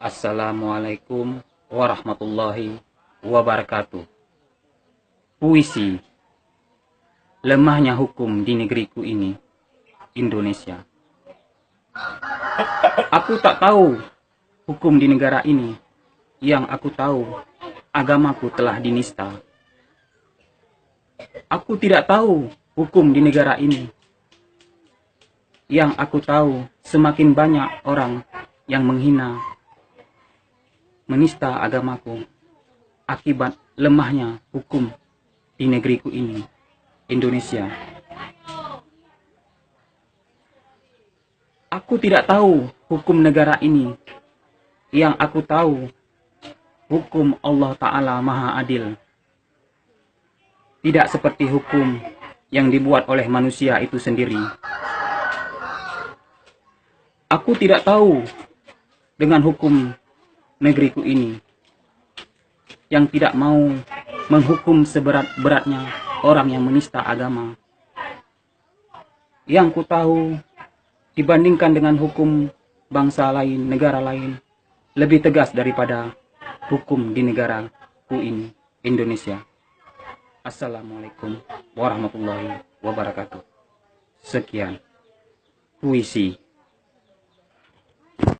Assalamualaikum warahmatullahi wabarakatuh. Puisi. Lemahnya hukum di negeriku ini, Indonesia. Aku tak tahu hukum di negara ini. Yang aku tahu, agamaku telah dinista. Aku tidak tahu hukum di negara ini. Yang aku tahu, semakin banyak orang yang menghina, menista agamaku akibat lemahnya hukum di negeriku ini, Indonesia. Aku tidak tahu hukum negara ini. Yang aku tahu, hukum Allah Ta'ala Maha Adil. Tidak seperti hukum yang dibuat oleh manusia itu sendiri. Aku tidak tahu dengan hukum negeriku ini yang tidak mau menghukum seberat-beratnya orang yang menista agama. Yang ku tahu, dibandingkan dengan hukum bangsa lain, negara lain, lebih tegas daripada hukum di negaraku ini, Indonesia. Assalamualaikum warahmatullahi wabarakatuh. Sekian puisi.